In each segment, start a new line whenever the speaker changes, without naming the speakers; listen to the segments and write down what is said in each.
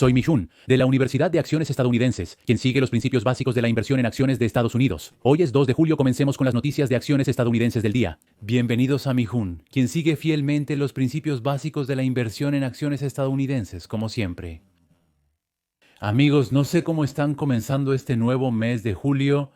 Soy Mi-Jun, de la Universidad de Acciones Estadounidenses, quien sigue los principios básicos de la inversión en acciones de Estados Unidos. Hoy es 2 de julio, comencemos con las noticias de acciones estadounidenses del día. Bienvenidos a Mi-Jun, quien sigue fielmente los principios básicos de la inversión en acciones estadounidenses, como siempre. Amigos, no sé cómo están comenzando este nuevo mes de julio.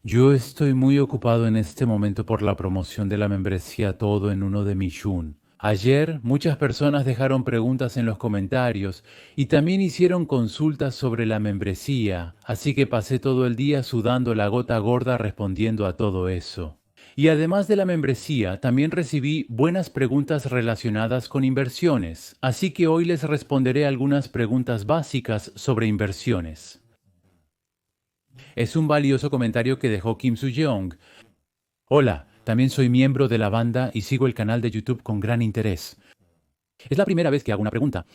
Yo estoy muy ocupado en este momento por la promoción de la membresía Todo en Uno de Mi-Jun. Ayer muchas personas dejaron preguntas en los comentarios y también hicieron consultas sobre la membresía, así que pasé todo el día sudando la gota gorda respondiendo a todo eso. Y además de la membresía, también recibí buenas preguntas relacionadas con inversiones, así que hoy les responderé algunas preguntas básicas sobre inversiones. Es un valioso comentario que dejó Kim Soo-Jeong. Hola, también soy miembro de la banda y sigo el canal de YouTube con gran interés. Es la primera vez que hago una pregunta.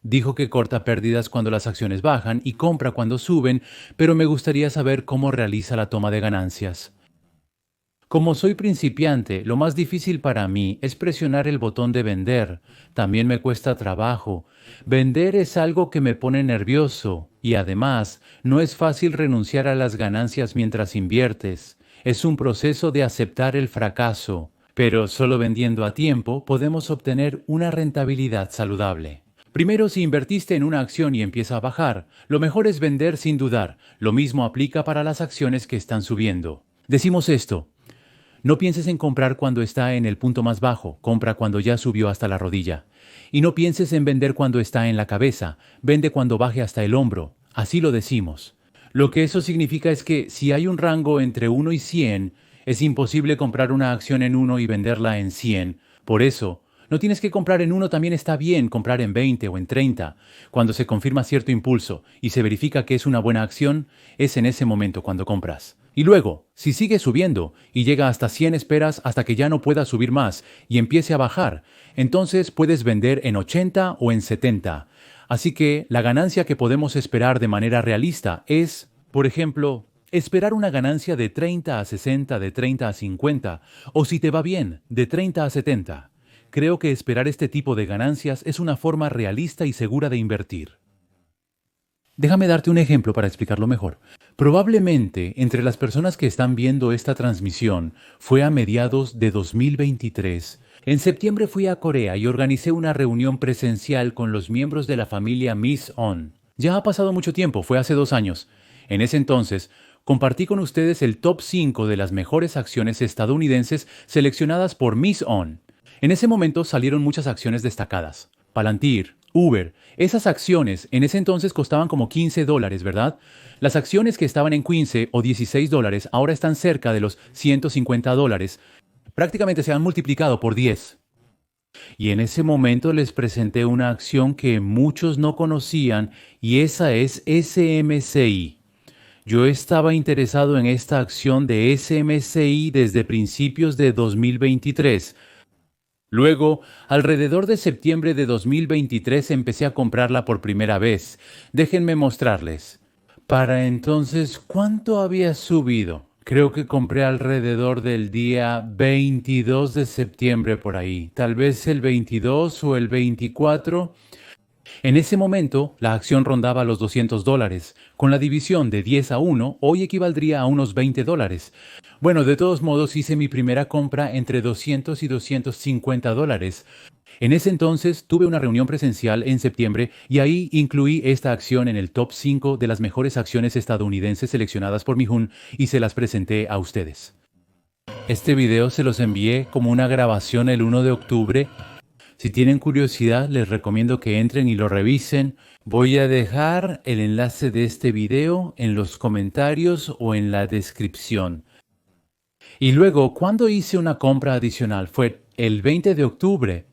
Dijo que corta pérdidas cuando las acciones bajan y compra cuando suben, pero me gustaría saber cómo realiza la toma de ganancias. Como soy principiante, lo más difícil para mí es presionar el botón de vender. También me cuesta trabajo. Vender es algo que me pone nervioso y además no es fácil renunciar a las ganancias mientras inviertes. Es un proceso de aceptar el fracaso, pero solo vendiendo a tiempo podemos obtener una rentabilidad saludable. Primero, si invertiste en una acción y empieza a bajar, lo mejor es vender sin dudar. Lo mismo aplica para las acciones que están subiendo. Decimos esto: no pienses en comprar cuando está en el punto más bajo, compra cuando ya subió hasta la rodilla. Y no pienses en vender cuando está en la cabeza, vende cuando baje hasta el hombro. Así lo decimos. Lo que eso significa es que si hay un rango entre 1 y 100, es imposible comprar una acción en 1 y venderla en 100. Por eso, no tienes que comprar en 1, también está bien comprar en 20 o en 30. Cuando se confirma cierto impulso y se verifica que es una buena acción, es en ese momento cuando compras. Y luego, si sigue subiendo y llega hasta 100, esperas hasta que ya no pueda subir más y empiece a bajar, entonces puedes vender en 80 o en 70. Así que la ganancia que podemos esperar de manera realista es, por ejemplo, esperar una ganancia de 30 a 60, de 30 a 50, o si te va bien, de 30 a 70. Creo que esperar este tipo de ganancias es una forma realista y segura de invertir. Déjame darte un ejemplo para explicarlo mejor. Probablemente entre las personas que están viendo esta transmisión fue a mediados de 2023. En septiembre fui a Corea y organicé una reunión presencial con los miembros de la familia Mis-On. Ya ha pasado mucho tiempo, fue hace 2 años. En ese entonces, compartí con ustedes el top 5 de las mejores acciones estadounidenses seleccionadas por Mis-On. En ese momento salieron muchas acciones destacadas. Palantir, Uber, esas acciones en ese entonces costaban como $15, ¿verdad? Las acciones que estaban en $15 o $16 ahora están cerca de los $150. Prácticamente se han multiplicado por 10. Y en ese momento les presenté una acción que muchos no conocían y esa es SMCI. Yo estaba interesado en esta acción de SMCI desde principios de 2023. Luego, alrededor de septiembre de 2023 empecé a comprarla por primera vez. Déjenme mostrarles. Para entonces, ¿cuánto había subido? Creo que compré alrededor del día 22 de septiembre por ahí. Tal vez el 22 o el 24. En ese momento, la acción rondaba los $200. Con la división de 10 a 1, hoy equivaldría a unos $20. Bueno, de todos modos hice mi primera compra entre $200 y $250. En ese entonces tuve una reunión presencial en septiembre y ahí incluí esta acción en el top 5 de las mejores acciones estadounidenses seleccionadas por Mi-Jun y se las presenté a ustedes. Este video se los envié como una grabación el 1 de octubre. Si tienen curiosidad, les recomiendo que entren y lo revisen. Voy a dejar el enlace de este video en los comentarios o en la descripción. Y luego, ¿cuándo hice una compra adicional? Fue el 20 de octubre.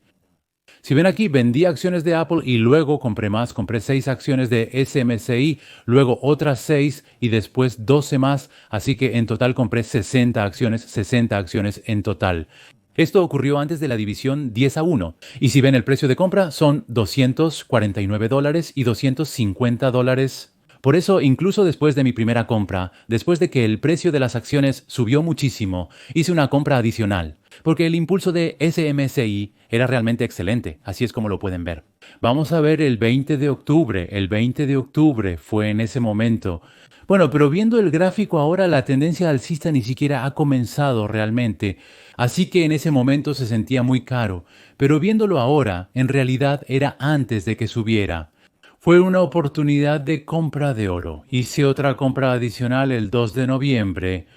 Si ven aquí, vendí acciones de Apple y luego compré más. Compré 6 acciones de SMCI, luego otras 6 y después 12 más. Así que en total compré 60 acciones en total. Esto ocurrió antes de la división 10 a 1. Y si ven el precio de compra, son $249 y $250 Por eso, incluso después de mi primera compra, después de que el precio de las acciones subió muchísimo, hice una compra adicional, porque el impulso de SMSI era realmente excelente, así es como lo pueden ver. Vamos a ver el 20 de octubre. El 20 de octubre fue en ese momento. Bueno, pero viendo el gráfico ahora, la tendencia alcista ni siquiera ha comenzado realmente. Así que en ese momento se sentía muy caro. Pero viéndolo ahora, en realidad era antes de que subiera. Fue una oportunidad de compra de oro. Hice otra compra adicional el 2 de noviembre.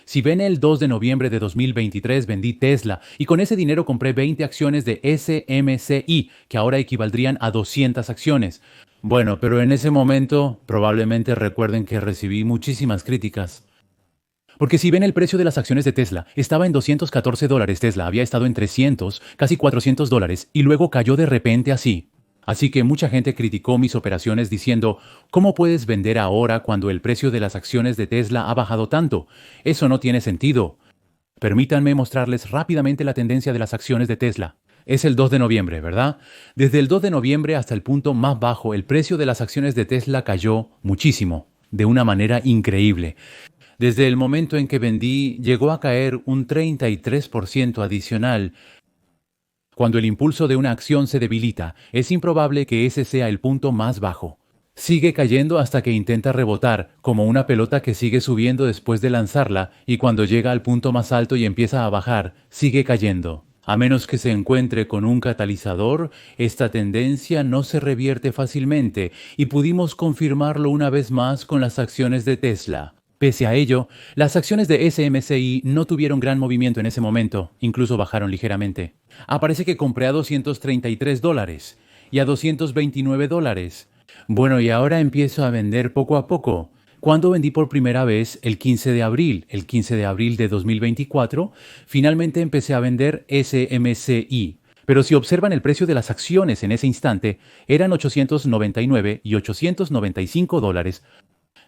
Si ven el 2 de noviembre de 2023 vendí Tesla y con ese dinero compré 20 acciones de SMCI, que ahora equivaldrían a 200 acciones. Bueno, pero en ese momento probablemente recuerden que recibí muchísimas críticas. Porque si ven el precio de las acciones de Tesla, estaba en $214, Tesla había estado en 300, casi $400 y luego cayó de repente así. Así que mucha gente criticó mis operaciones diciendo, ¿cómo puedes vender ahora cuando el precio de las acciones de Tesla ha bajado tanto? Eso no tiene sentido. Permítanme mostrarles rápidamente la tendencia de las acciones de Tesla. Es el 2 de noviembre, ¿verdad? Desde el 2 de noviembre hasta el punto más bajo, el precio de las acciones de Tesla cayó muchísimo, de una manera increíble. Desde el momento en que vendí, llegó a caer un 33% adicional. Cuando el impulso de una acción se debilita, es improbable que ese sea el punto más bajo. Sigue cayendo hasta que intenta rebotar, como una pelota que sigue subiendo después de lanzarla, y cuando llega al punto más alto y empieza a bajar, sigue cayendo. A menos que se encuentre con un catalizador, esta tendencia no se revierte fácilmente, y pudimos confirmarlo una vez más con las acciones de Tesla. Pese a ello, las acciones de SMCI no tuvieron gran movimiento en ese momento, incluso bajaron ligeramente. Aparece que compré a $233 y a $229. Bueno, y ahora empiezo a vender poco a poco. Cuando vendí por primera vez el 15 de abril, el 15 de abril de 2024, finalmente empecé a vender SMCI. Pero si observan el precio de las acciones en ese instante, eran $899 y $895.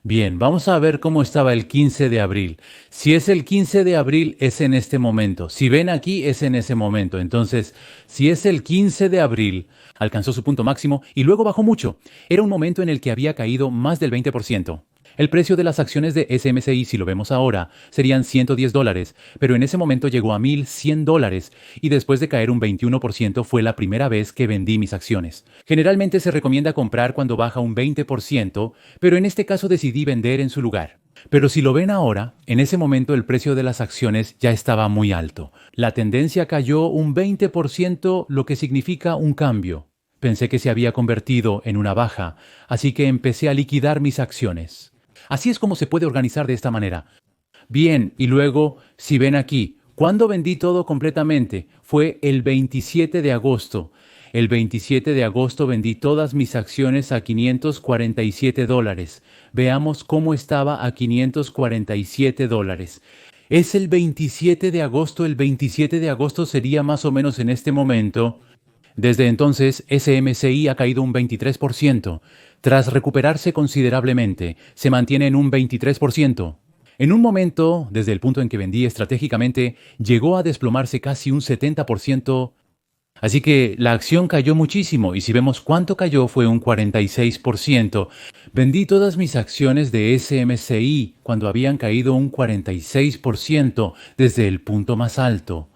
Bien, vamos a ver cómo estaba el 15 de abril. Si es el 15 de abril, es en este momento. Si ven aquí, es en ese momento. Entonces, si es el 15 de abril, alcanzó su punto máximo y luego bajó mucho. Era un momento en el que había caído más del 20%. El precio de las acciones de SMCI, si lo vemos ahora, serían $110, pero en ese momento llegó a $1,100 y después de caer un 21% fue la primera vez que vendí mis acciones. Generalmente se recomienda comprar cuando baja un 20%, pero en este caso decidí vender en su lugar. Pero si lo ven ahora, en ese momento el precio de las acciones ya estaba muy alto. La tendencia cayó un 20%, lo que significa un cambio. Pensé que se había convertido en una baja, así que empecé a liquidar mis acciones. Así es como se puede organizar de esta manera. Bien, y luego, si ven aquí, ¿cuándo vendí todo completamente? Fue el 27 de agosto. El 27 de agosto vendí todas mis acciones a $547. Veamos cómo estaba a $547. Es el 27 de agosto. El 27 de agosto sería más o menos en este momento. Desde entonces, SMCI ha caído un 23%. Tras recuperarse considerablemente, se mantiene en un 23%. En un momento, desde el punto en que vendí estratégicamente, llegó a desplomarse casi un 70%. Así que la acción cayó muchísimo y si vemos cuánto cayó fue un 46%. Vendí todas mis acciones de SMCI cuando habían caído un 46% desde el punto más alto.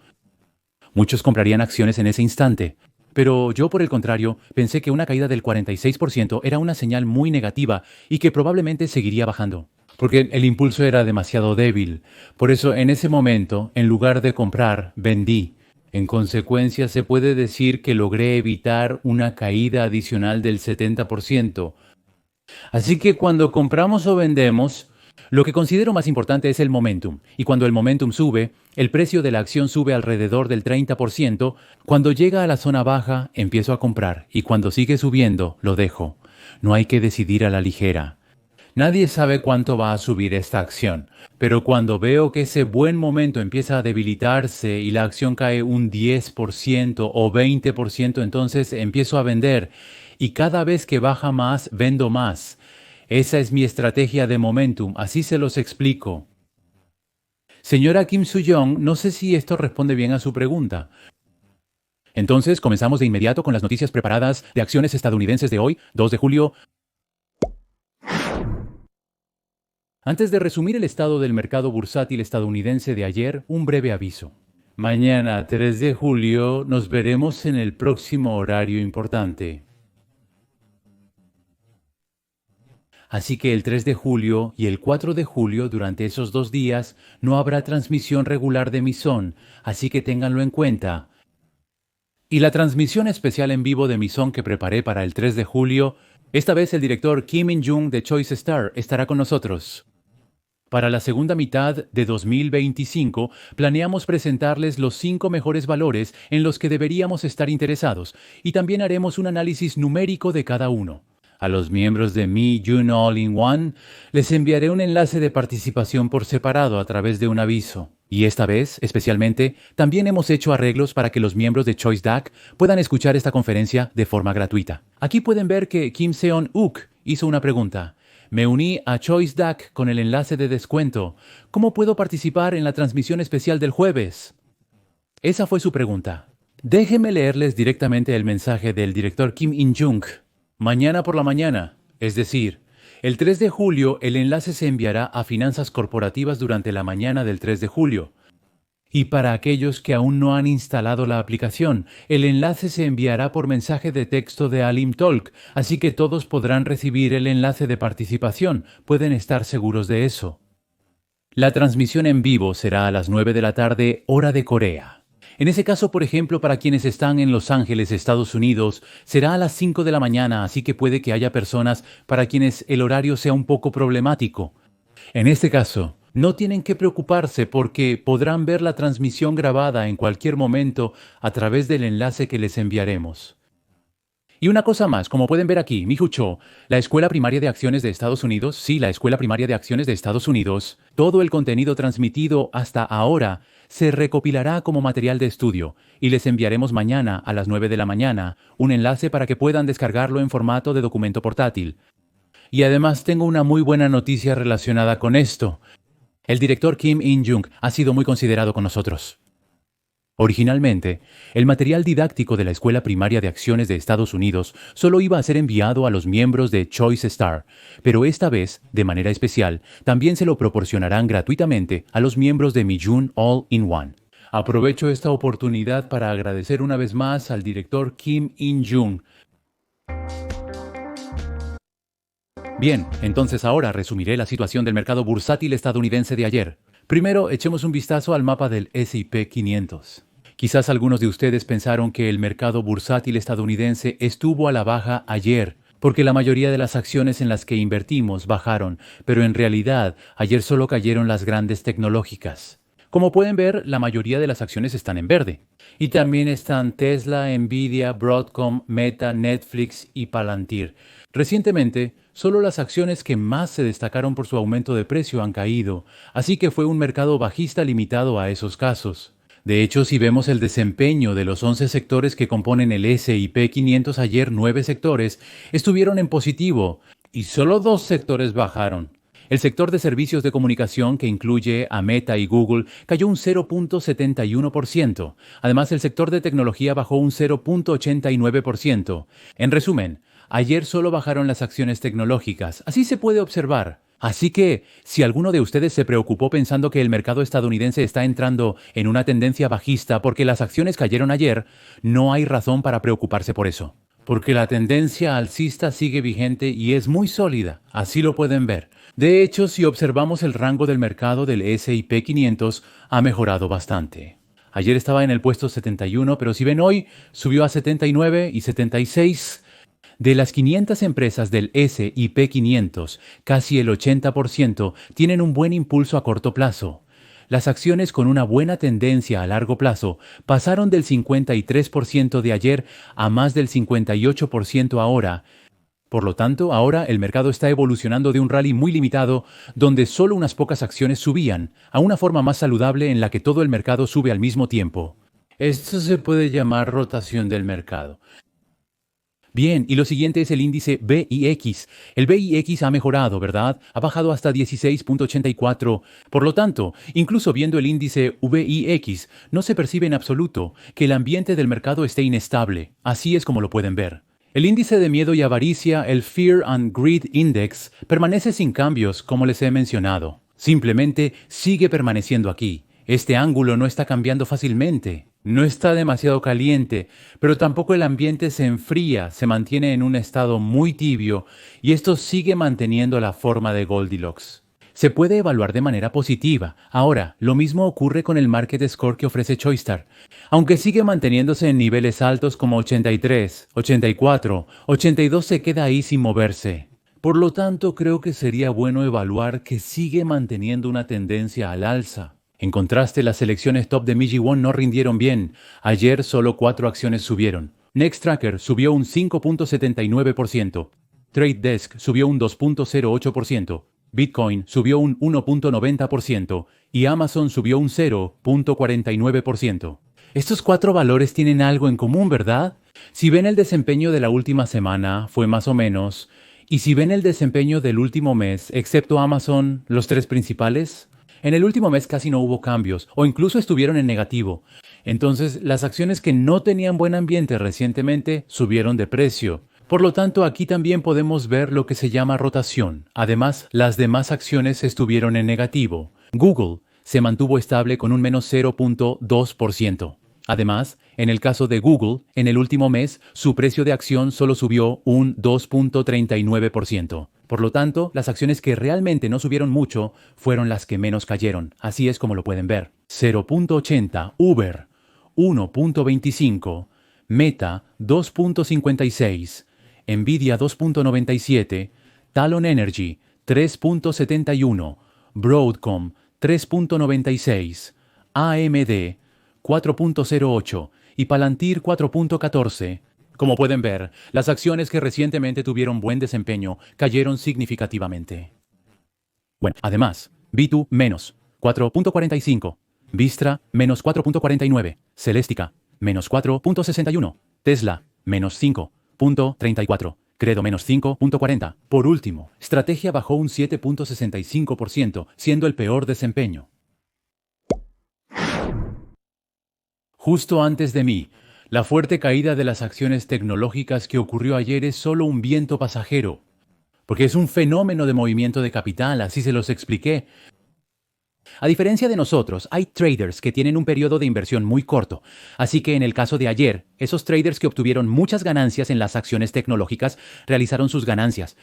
Muchos comprarían acciones en ese instante. Pero yo, por el contrario, pensé que una caída del 46% era una señal muy negativa y que probablemente seguiría bajando, porque el impulso era demasiado débil. Por eso, en ese momento, en lugar de comprar, vendí. En consecuencia, se puede decir que logré evitar una caída adicional del 70%. Así que cuando compramos o vendemos, lo que considero más importante es el momentum. Y cuando el momentum sube, el precio de la acción sube alrededor del 30%. Cuando llega a la zona baja, empiezo a comprar. Y cuando sigue subiendo, lo dejo. No hay que decidir a la ligera. Nadie sabe cuánto va a subir esta acción. Pero cuando veo que ese buen momento empieza a debilitarse y la acción cae un 10% o 20%, entonces empiezo a vender. Y cada vez que baja más, vendo más. Esa es mi estrategia de momentum, así se los explico. Señora Kim Soo-young, no sé si esto responde bien a su pregunta. Entonces, comenzamos de inmediato con las noticias preparadas de acciones estadounidenses de hoy, 2 de julio. Antes de resumir el estado del mercado bursátil estadounidense de ayer, un breve aviso. Mañana, 3 de julio, nos veremos en el próximo horario importante. Así que el 3 de julio y el 4 de julio, durante esos 2 días, no habrá transmisión regular de Mizón, así que ténganlo en cuenta. Y la transmisión especial en vivo de Mizón que preparé para el 3 de julio, esta vez el director Kim In-jung de Choice Star estará con nosotros. Para la segunda mitad de 2025, planeamos presentarles los 5 mejores valores en los que deberíamos estar interesados y también haremos un análisis numérico de cada uno. A los miembros de Mi-jun All-in-One les enviaré un enlace de participación por separado a través de un aviso. Y esta vez, especialmente, también hemos hecho arreglos para que los miembros de Choice DAC puedan escuchar esta conferencia de forma gratuita. Aquí pueden ver que Kim Seon-uk hizo una pregunta. Me uní a Choice DAC con el enlace de descuento. ¿Cómo puedo participar en la transmisión especial del jueves? Esa fue su pregunta. Déjenme leerles directamente el mensaje del director Kim In-jung. Mañana por la mañana, es decir, el 3 de julio, el enlace se enviará a Finanzas Corporativas durante la mañana del 3 de julio. Y para aquellos que aún no han instalado la aplicación, el enlace se enviará por mensaje de texto de Alim Talk, así que todos podrán recibir el enlace de participación, pueden estar seguros de eso. La transmisión en vivo será a las 9 de la tarde, hora de Corea. En ese caso, por ejemplo, para quienes están en Los Ángeles, Estados Unidos, será a las 5 de la mañana, así que puede que haya personas para quienes el horario sea un poco problemático. En este caso, no tienen que preocuparse porque podrán ver la transmisión grabada en cualquier momento a través del enlace que les enviaremos. Y una cosa más, como pueden ver aquí, Mihu Cho, la Escuela Primaria de Acciones de Estados Unidos, sí, la Escuela Primaria de Acciones de Estados Unidos, todo el contenido transmitido hasta ahora se recopilará como material de estudio y les enviaremos mañana a las 9 de la mañana un enlace para que puedan descargarlo en formato de documento portátil. Y además tengo una muy buena noticia relacionada con esto. El director Kim In-jung ha sido muy considerado con nosotros. Originalmente, el material didáctico de la Escuela Primaria de Acciones de Estados Unidos solo iba a ser enviado a los miembros de Choice Star, pero esta vez, de manera especial, también se lo proporcionarán gratuitamente a los miembros de Mi-jun All-in-One. Aprovecho esta oportunidad para agradecer una vez más al director Kim In-jung. Bien, entonces ahora resumiré la situación del mercado bursátil estadounidense de ayer. Primero, echemos un vistazo al mapa del S&P 500. Quizás algunos de ustedes pensaron que el mercado bursátil estadounidense estuvo a la baja ayer, porque la mayoría de las acciones en las que invertimos bajaron, pero en realidad ayer solo cayeron las grandes tecnológicas. Como pueden ver, la mayoría de las acciones están en verde. Y también están Tesla, Nvidia, Broadcom, Meta, Netflix y Palantir. Recientemente, solo las acciones que más se destacaron por su aumento de precio han caído, así que fue un mercado bajista limitado a esos casos. De hecho, si vemos el desempeño de los 11 sectores que componen el S&P 500 ayer, 9 sectores estuvieron en positivo y solo 2 sectores bajaron. El sector de servicios de comunicación, que incluye a Meta y Google, cayó un 0.71%. Además, el sector de tecnología bajó un 0.89%. En resumen, ayer solo bajaron las acciones tecnológicas. Así se puede observar. Así que, si alguno de ustedes se preocupó pensando que el mercado estadounidense está entrando en una tendencia bajista porque las acciones cayeron ayer, no hay razón para preocuparse por eso. Porque la tendencia alcista sigue vigente y es muy sólida. Así lo pueden ver. De hecho, si observamos el rango del mercado del S&P 500, ha mejorado bastante. Ayer estaba en el puesto 71, pero si ven hoy, subió a 79 y 76. De las 500 empresas del S&P 500, casi el 80% tienen un buen impulso a corto plazo. Las acciones con una buena tendencia a largo plazo pasaron del 53% de ayer a más del 58% ahora. Por lo tanto, ahora el mercado está evolucionando de un rally muy limitado, donde solo unas pocas acciones subían, a una forma más saludable en la que todo el mercado sube al mismo tiempo. Esto se puede llamar rotación del mercado. Bien, y lo siguiente es el índice VIX. El VIX ha mejorado, ¿verdad? Ha bajado hasta 16.84. Por lo tanto, incluso viendo el índice VIX, no se percibe en absoluto que el ambiente del mercado esté inestable. Así es como lo pueden ver. El índice de miedo y avaricia, el Fear and Greed Index, permanece sin cambios, como les he mencionado. Simplemente sigue permaneciendo aquí. Este ángulo no está cambiando fácilmente. No está demasiado caliente, pero tampoco el ambiente se enfría, se mantiene en un estado muy tibio y esto sigue manteniendo la forma de Goldilocks. Se puede evaluar de manera positiva. Ahora, lo mismo ocurre con el Market Score que ofrece ChoiceStar. Aunque sigue manteniéndose en niveles altos como 83, 84, 82 se queda ahí sin moverse. Por lo tanto, creo que sería bueno evaluar que sigue manteniendo una tendencia al alza. En contraste, las selecciones top de Miji Won no rindieron bien. Ayer solo 4 acciones subieron. Nextracker subió un 5.79%. Trade Desk subió un 2.08%. Bitcoin subió un 1.90% y Amazon subió un 0.49%. Estos 4 valores tienen algo en común, ¿verdad? Si ven el desempeño de la última semana, fue más o menos. Y si ven el desempeño del último mes, excepto Amazon, los 3 principales, en el último mes casi no hubo cambios, o incluso estuvieron en negativo. Entonces, las acciones que no tenían buen ambiente recientemente subieron de precio. Por lo tanto, aquí también podemos ver lo que se llama rotación. Además, las demás acciones estuvieron en negativo. Google se mantuvo estable con un menos 0.2%. Además, en el caso de Google, en el último mes, su precio de acción solo subió un 2.39%. Por lo tanto, las acciones que realmente no subieron mucho fueron las que menos cayeron. Así es como lo pueden ver. 0.80 Uber, 1.25 Meta, 2.56 Nvidia 2.97, Talon Energy 3.71, Broadcom 3.96, AMD 4.08 y Palantir 4.14. Como pueden ver, las acciones que recientemente tuvieron buen desempeño cayeron significativamente. Bueno, además, Bitu menos 4.45, Vistra menos 4.49, Celestica menos 4.61, Tesla menos 5.34, Credo menos 5.40. Por último, Estrategia bajó un 7.65%, siendo el peor desempeño. Justo antes de mí, la fuerte caída de las acciones tecnológicas que ocurrió ayer es solo un viento pasajero, porque es un fenómeno de movimiento de capital, así se los expliqué. A diferencia de nosotros, hay traders que tienen un periodo de inversión muy corto, así que en el caso de ayer, esos traders que obtuvieron muchas ganancias en las acciones tecnológicas realizaron sus ganancias.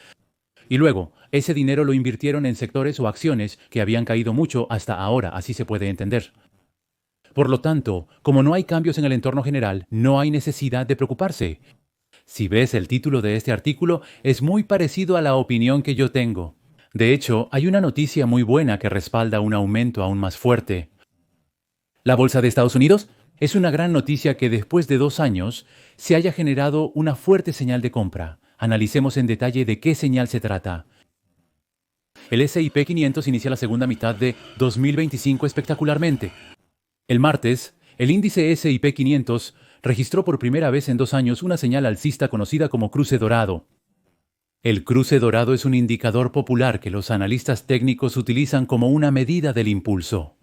Y luego, ese dinero lo invirtieron en sectores o acciones que habían caído mucho hasta ahora, así se puede entender. Por lo tanto, como no hay cambios en el entorno general, no hay necesidad de preocuparse. Si ves el título de este artículo, es muy parecido a la opinión que yo tengo. De hecho, hay una noticia muy buena que respalda un aumento aún más fuerte. La Bolsa de Estados Unidos es una gran noticia que después de 2 años se haya generado una fuerte señal de compra. Analicemos en detalle de qué señal se trata. El S&P 500 inicia la segunda mitad de 2025 espectacularmente. El martes, el índice S&P 500 registró por primera vez en 2 años una señal alcista conocida como cruce dorado. El cruce dorado es un indicador popular que los analistas técnicos utilizan como una medida del impulso.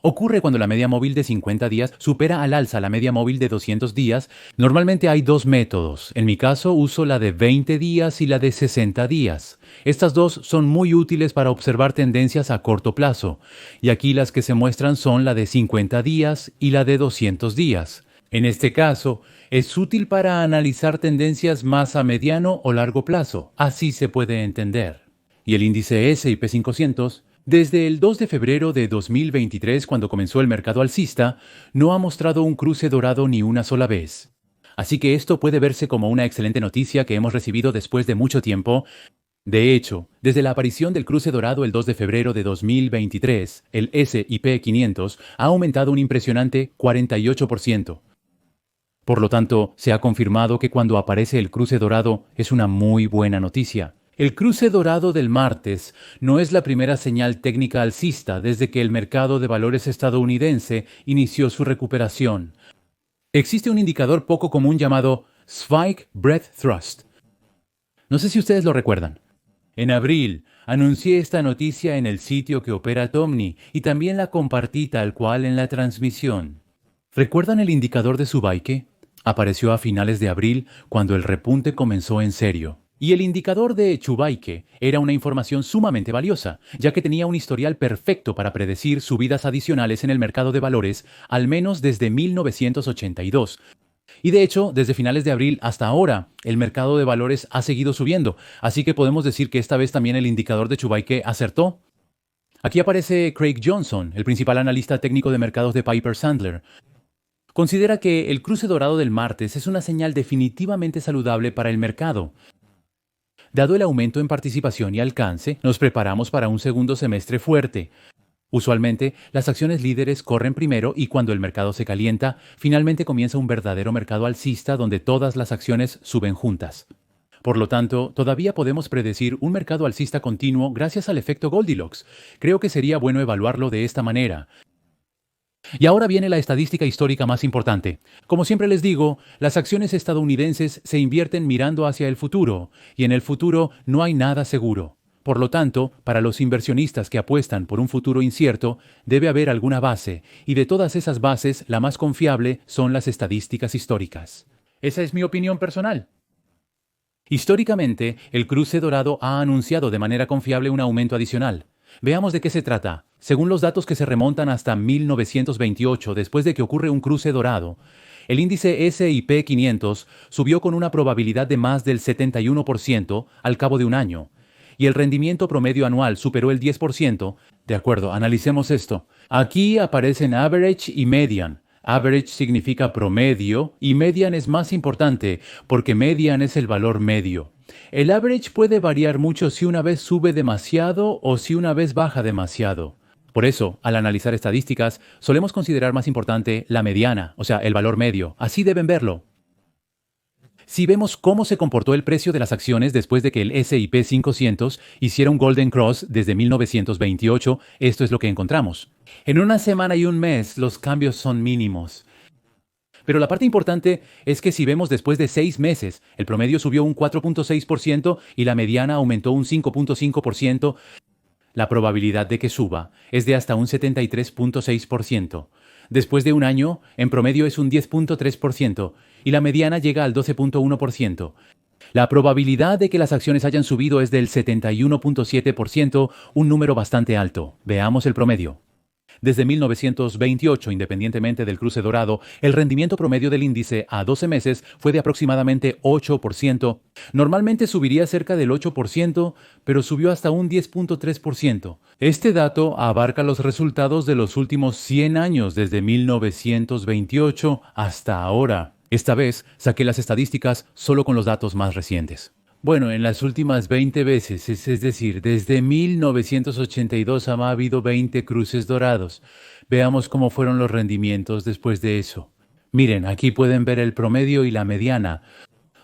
Ocurre cuando la media móvil de 50 días supera al alza la media móvil de 200 días. Normalmente hay 2 métodos. En mi caso uso la de 20 días y la de 60 días. Estas dos son muy útiles para observar tendencias a corto plazo. Y aquí las que se muestran son la de 50 días y la de 200 días. En este caso, es útil para analizar tendencias más a mediano o largo plazo. Así se puede entender. Y el índice S&P 500, desde el 2 de febrero de 2023, cuando comenzó el mercado alcista, no ha mostrado un cruce dorado ni una sola vez. Así que esto puede verse como una excelente noticia que hemos recibido después de mucho tiempo. De hecho, desde la aparición del cruce dorado el 2 de febrero de 2023, el S&P 500 ha aumentado un impresionante 48%. Por lo tanto, se ha confirmado que cuando aparece el cruce dorado es una muy buena noticia. El cruce dorado del martes no es la primera señal técnica alcista desde que el mercado de valores estadounidense inició su recuperación. Existe un indicador poco común llamado Spike Breadth Thrust. No sé si ustedes lo recuerdan. En abril, anuncié esta noticia en el sitio que opera Tomni y también la compartí tal cual en la transmisión. ¿Recuerdan el indicador de Subaike? Apareció a finales de abril, cuando el repunte comenzó en serio. Y el indicador de Chubaike era una información sumamente valiosa, ya que tenía un historial perfecto para predecir subidas adicionales en el mercado de valores, al menos desde 1982. Y de hecho, desde finales de abril hasta ahora, el mercado de valores ha seguido subiendo, así que podemos decir que esta vez también el indicador de Chubaike acertó. Aquí aparece Craig Johnson, el principal analista técnico de mercados de Piper Sandler. Considera que el cruce dorado del martes es una señal definitivamente saludable para el mercado. Dado el aumento en participación y alcance, nos preparamos para un segundo semestre fuerte. Usualmente, las acciones líderes corren primero y cuando el mercado se calienta, finalmente comienza un verdadero mercado alcista donde todas las acciones suben juntas. Por lo tanto, todavía podemos predecir un mercado alcista continuo gracias al efecto Goldilocks. Creo que sería bueno evaluarlo de esta manera. Y ahora viene la estadística histórica más importante. Como siempre les digo, las acciones estadounidenses se invierten mirando hacia el futuro, y en el futuro no hay nada seguro. Por lo tanto, para los inversionistas que apuestan por un futuro incierto, debe haber alguna base, y de todas esas bases, la más confiable son las estadísticas históricas. Esa es mi opinión personal. Históricamente, el cruce dorado ha anunciado de manera confiable un aumento adicional. Veamos de qué se trata. Según los datos que se remontan hasta 1928, después de que ocurre un cruce dorado, el índice S&P 500 subió con una probabilidad de más del 71% al cabo de un año, y el rendimiento promedio anual superó el 10%. De acuerdo, analicemos esto. Aquí aparecen average y median. Average significa promedio y median es más importante porque median es el valor medio. El average puede variar mucho si una vez sube demasiado o si una vez baja demasiado. Por eso, al analizar estadísticas, solemos considerar más importante la mediana, o sea, el valor medio. Así deben verlo. Si vemos cómo se comportó el precio de las acciones después de que el S&P 500 hiciera un Golden Cross desde 1928, esto es lo que encontramos. En una semana y un mes, los cambios son mínimos. Pero la parte importante es que si vemos después de 6 meses, el promedio subió un 4.6% y la mediana aumentó un 5.5%, la probabilidad de que suba es de hasta un 73.6%. Después de un año, en promedio es un 10.3% y la mediana llega al 12.1%. La probabilidad de que las acciones hayan subido es del 71.7%, un número bastante alto. Veamos el promedio. Desde 1928, independientemente del cruce dorado, el rendimiento promedio del índice a 12 meses fue de aproximadamente 8%. Normalmente subiría cerca del 8%, pero subió hasta un 10.3%. Este dato abarca los resultados de los últimos 100 años, desde 1928 hasta ahora. Esta vez saqué las estadísticas solo con los datos más recientes. Bueno, en las últimas 20 veces, es decir, desde 1982 ha habido 20 cruces dorados. Veamos cómo fueron los rendimientos después de eso. Miren, aquí pueden ver el promedio y la mediana.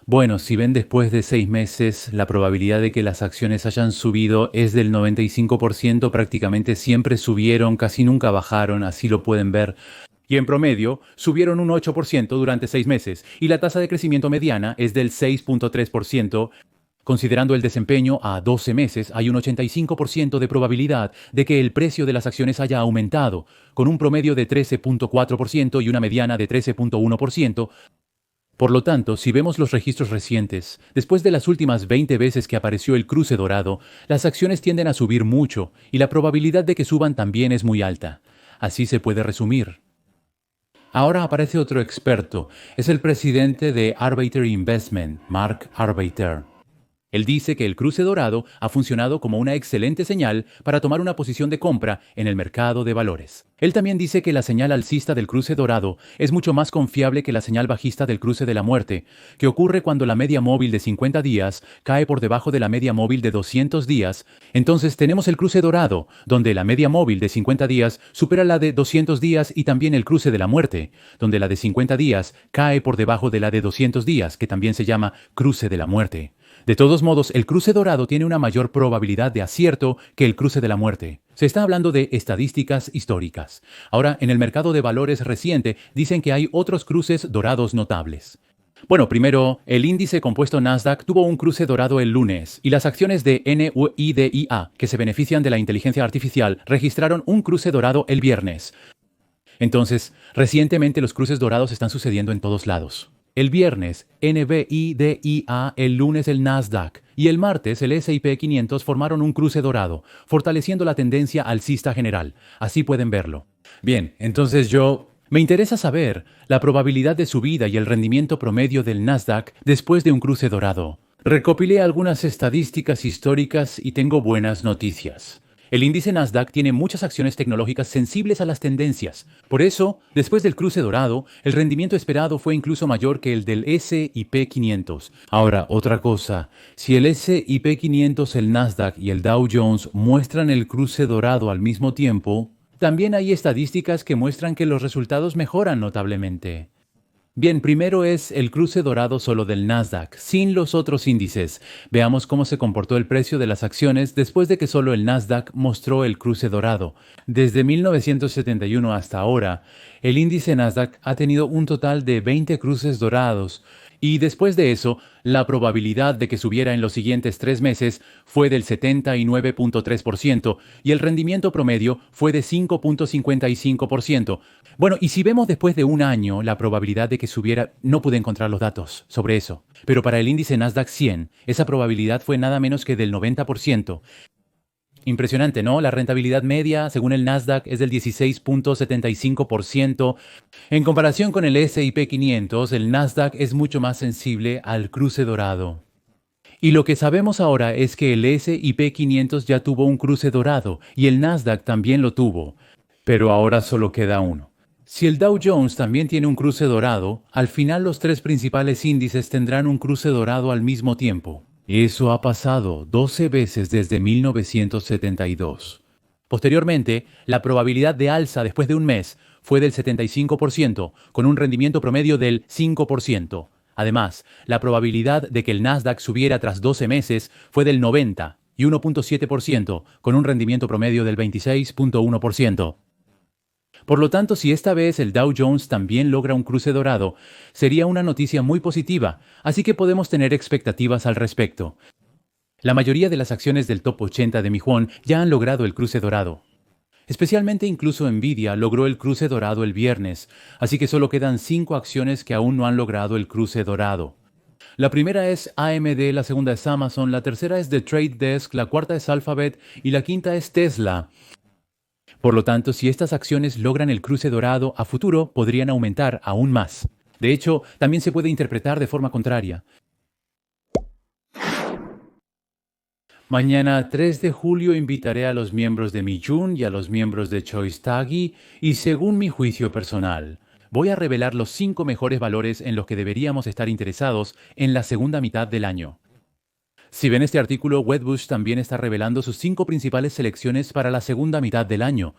Bueno, si ven después de 6 meses, la probabilidad de que las acciones hayan subido es del 95%, prácticamente siempre subieron, casi nunca bajaron, así lo pueden ver. Y en promedio, subieron un 8% durante 6 meses, y la tasa de crecimiento mediana es del 6.3%. Considerando el desempeño a 12 meses, hay un 85% de probabilidad de que el precio de las acciones haya aumentado, con un promedio de 13.4% y una mediana de 13.1%. Por lo tanto, si vemos los registros recientes, después de las últimas 20 veces que apareció el cruce dorado, las acciones tienden a subir mucho, y la probabilidad de que suban también es muy alta. Así se puede resumir. Ahora aparece otro experto. Es el presidente de Arbeiter Investment, Mark Arbeiter. Él dice que el cruce dorado ha funcionado como una excelente señal para tomar una posición de compra en el mercado de valores. Él también dice que la señal alcista del cruce dorado es mucho más confiable que la señal bajista del cruce de la muerte, que ocurre cuando la media móvil de 50 días cae por debajo de la media móvil de 200 días. Entonces tenemos el cruce dorado, donde la media móvil de 50 días supera la de 200 días y también el cruce de la muerte, donde la de 50 días cae por debajo de la de 200 días, que también se llama cruce de la muerte. De todos modos, el cruce dorado tiene una mayor probabilidad de acierto que el cruce de la muerte. Se está hablando de estadísticas históricas. Ahora, en el mercado de valores reciente, dicen que hay otros cruces dorados notables. Bueno, primero, el índice compuesto Nasdaq tuvo un cruce dorado el lunes, y las acciones de NVIDIA, que se benefician de la inteligencia artificial, registraron un cruce dorado el viernes. Entonces, recientemente los cruces dorados están sucediendo en todos lados. El viernes, NVIDIA, el lunes el Nasdaq y el martes el S&P 500 formaron un cruce dorado, fortaleciendo la tendencia alcista general. Así pueden verlo. Bien, entonces me interesa saber la probabilidad de subida y el rendimiento promedio del Nasdaq después de un cruce dorado. Recopilé algunas estadísticas históricas y tengo buenas noticias. El índice Nasdaq tiene muchas acciones tecnológicas sensibles a las tendencias. Por eso, después del cruce dorado, el rendimiento esperado fue incluso mayor que el del S&P 500. Ahora, otra cosa. Si el S&P 500, el Nasdaq y el Dow Jones muestran el cruce dorado al mismo tiempo, también hay estadísticas que muestran que los resultados mejoran notablemente. Bien, primero es el cruce dorado solo del Nasdaq, sin los otros índices. Veamos cómo se comportó el precio de las acciones después de que solo el Nasdaq mostró el cruce dorado. Desde 1971 hasta ahora, el índice Nasdaq ha tenido un total de 20 cruces dorados, y después de eso, la probabilidad de que subiera en los siguientes 3 meses fue del 79.3% y el rendimiento promedio fue de 5.55%. Bueno, y si vemos después de un año la probabilidad de que subiera, no pude encontrar los datos sobre eso, pero para el índice Nasdaq 100, esa probabilidad fue nada menos que del 90%. Impresionante, ¿no? La rentabilidad media, según el Nasdaq, es del 16.75%. En comparación con el S&P 500, el Nasdaq es mucho más sensible al cruce dorado. Y lo que sabemos ahora es que el S&P 500 ya tuvo un cruce dorado y el Nasdaq también lo tuvo. Pero ahora solo queda uno. Si el Dow Jones también tiene un cruce dorado, al final los 3 principales índices tendrán un cruce dorado al mismo tiempo. Eso ha pasado 12 veces desde 1972. Posteriormente, la probabilidad de alza después de un mes fue del 75%, con un rendimiento promedio del 5%. Además, la probabilidad de que el Nasdaq subiera tras 12 meses fue del 90 y 1.7%, con un rendimiento promedio del 26.1%. Por lo tanto, si esta vez el Dow Jones también logra un cruce dorado, sería una noticia muy positiva, así que podemos tener expectativas al respecto. La mayoría de las acciones del top 80 de Mijuan ya han logrado el cruce dorado. Especialmente incluso Nvidia logró el cruce dorado el viernes, así que solo quedan 5 acciones que aún no han logrado el cruce dorado. La primera es AMD, la segunda es Amazon, la tercera es The Trade Desk, la cuarta es Alphabet y la quinta es Tesla. Por lo tanto, si estas acciones logran el cruce dorado, a futuro podrían aumentar aún más. De hecho, también se puede interpretar de forma contraria. Mañana 3 de julio invitaré a los miembros de Mijun y a los miembros de Choice Taggy y según mi juicio personal, voy a revelar los 5 mejores valores en los que deberíamos estar interesados en la segunda mitad del año. Si ven este artículo, Wedbush también está revelando sus 5 principales selecciones para la segunda mitad del año.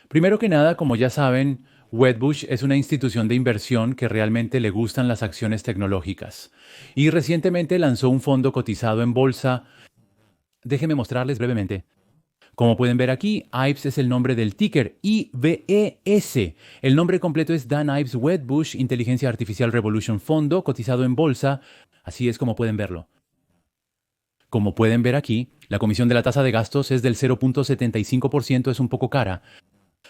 Primero que nada, como ya saben, Wedbush es una institución de inversión que realmente le gustan las acciones tecnológicas. Y recientemente lanzó un fondo cotizado en bolsa. Déjenme mostrarles brevemente. Como pueden ver aquí, IBES es el nombre del ticker, IBES. El nombre completo es Dan Ives Wedbush Inteligencia Artificial Revolution Fondo, cotizado en bolsa. Así es como pueden verlo. Como pueden ver aquí, la comisión de la tasa de gastos es del 0.75%, es un poco cara.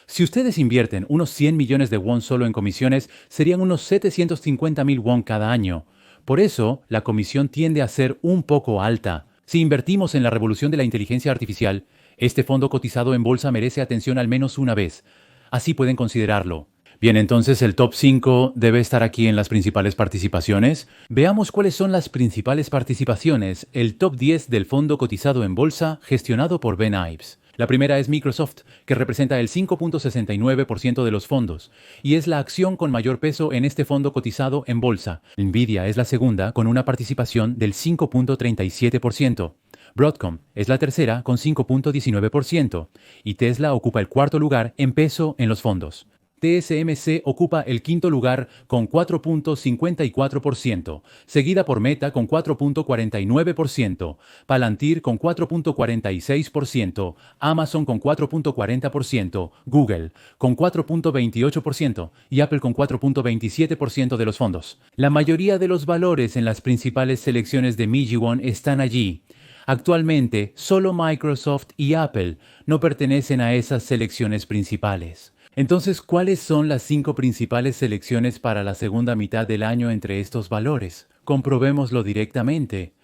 Si ustedes invierten unos 100 millones de won solo en comisiones, serían unos 750,000 won cada año. Por eso, la comisión tiende a ser un poco alta. Si invertimos en la revolución de la inteligencia artificial, este fondo cotizado en bolsa merece atención al menos una vez. Así pueden considerarlo. Bien, entonces el top 5 debe estar aquí en las principales participaciones. Veamos cuáles son las principales participaciones, el top 10 del fondo cotizado en bolsa gestionado por Ben Ives. La primera es Microsoft, que representa el 5.69% de los fondos, y es la acción con mayor peso en este fondo cotizado en bolsa. Nvidia es la segunda, con una participación del 5.37%. Broadcom es la tercera, con 5.19%, y Tesla ocupa el cuarto lugar en peso en los fondos. TSMC ocupa el quinto lugar con 4.54%, seguida por Meta con 4.49%, Palantir con 4.46%, Amazon con 4.40%, Google con 4.28% y Apple con 4.27% de los fondos. La mayoría de los valores en las principales selecciones de Mijiwon están allí. Actualmente, solo Microsoft y Apple no pertenecen a esas selecciones principales. Entonces, ¿cuáles son las 5 principales selecciones para la segunda mitad del año entre estos valores? Comprobémoslo directamente.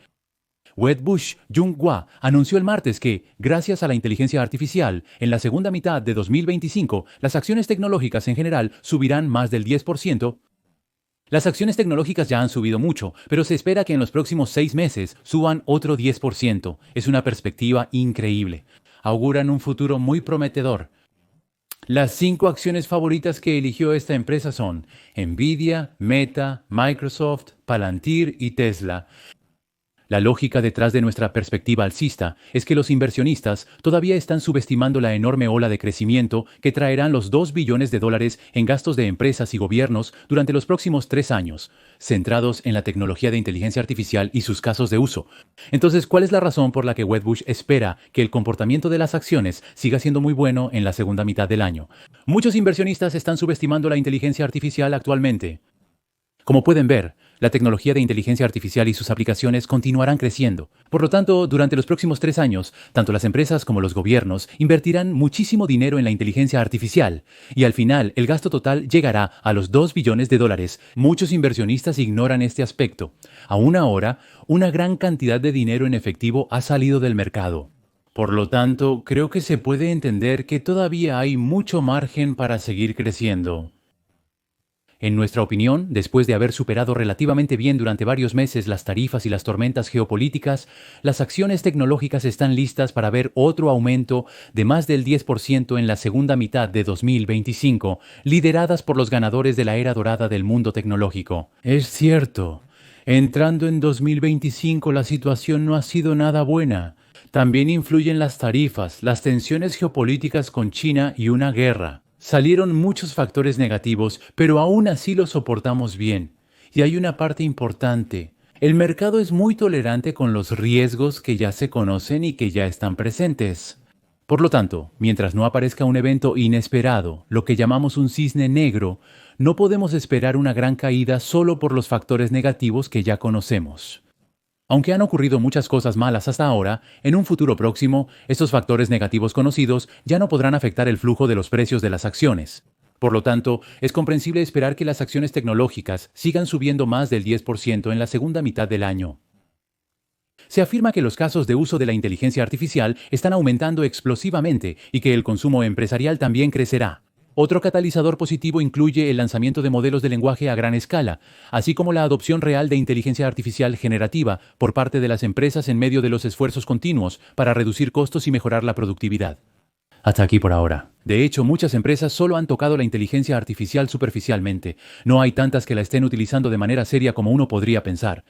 Wedbush Junghwa anunció el martes que, gracias a la inteligencia artificial, en la segunda mitad de 2025, las acciones tecnológicas en general subirán más del 10%. Las acciones tecnológicas ya han subido mucho, pero se espera que en los próximos 6 meses suban otro 10%. Es una perspectiva increíble. Auguran un futuro muy prometedor. Las 5 acciones favoritas que eligió esta empresa son Nvidia, Meta, Microsoft, Palantir y Tesla. La lógica detrás de nuestra perspectiva alcista es que los inversionistas todavía están subestimando la enorme ola de crecimiento que traerán los $2 billones en gastos de empresas y gobiernos durante los próximos 3 años, centrados en la tecnología de inteligencia artificial y sus casos de uso. Entonces, ¿cuál es la razón por la que Wedbush espera que el comportamiento de las acciones siga siendo muy bueno en la segunda mitad del año? Muchos inversionistas están subestimando la inteligencia artificial actualmente. Como pueden ver, la tecnología de inteligencia artificial y sus aplicaciones continuarán creciendo. Por lo tanto, durante los próximos 3 años, tanto las empresas como los gobiernos invertirán muchísimo dinero en la inteligencia artificial, y al final el gasto total llegará a los $2 billones. Muchos inversionistas ignoran este aspecto. Aún ahora, una gran cantidad de dinero en efectivo ha salido del mercado. Por lo tanto, creo que se puede entender que todavía hay mucho margen para seguir creciendo. En nuestra opinión, después de haber superado relativamente bien durante varios meses las tarifas y las tormentas geopolíticas, las acciones tecnológicas están listas para ver otro aumento de más del 10% en la segunda mitad de 2025, lideradas por los ganadores de la era dorada del mundo tecnológico. Es cierto, entrando en 2025 la situación no ha sido nada buena. También influyen las tarifas, las tensiones geopolíticas con China y una guerra. Salieron muchos factores negativos, pero aún así los soportamos bien. Y hay una parte importante. El mercado es muy tolerante con los riesgos que ya se conocen y que ya están presentes. Por lo tanto, mientras no aparezca un evento inesperado, lo que llamamos un cisne negro, no podemos esperar una gran caída solo por los factores negativos que ya conocemos. Aunque han ocurrido muchas cosas malas hasta ahora, en un futuro próximo, estos factores negativos conocidos ya no podrán afectar el flujo de los precios de las acciones. Por lo tanto, es comprensible esperar que las acciones tecnológicas sigan subiendo más del 10% en la segunda mitad del año. Se afirma que los casos de uso de la inteligencia artificial están aumentando explosivamente y que el consumo empresarial también crecerá. Otro catalizador positivo incluye el lanzamiento de modelos de lenguaje a gran escala, así como la adopción real de inteligencia artificial generativa por parte de las empresas en medio de los esfuerzos continuos para reducir costos y mejorar la productividad. Hasta aquí por ahora. De hecho, muchas empresas solo han tocado la inteligencia artificial superficialmente. No hay tantas que la estén utilizando de manera seria como uno podría pensar.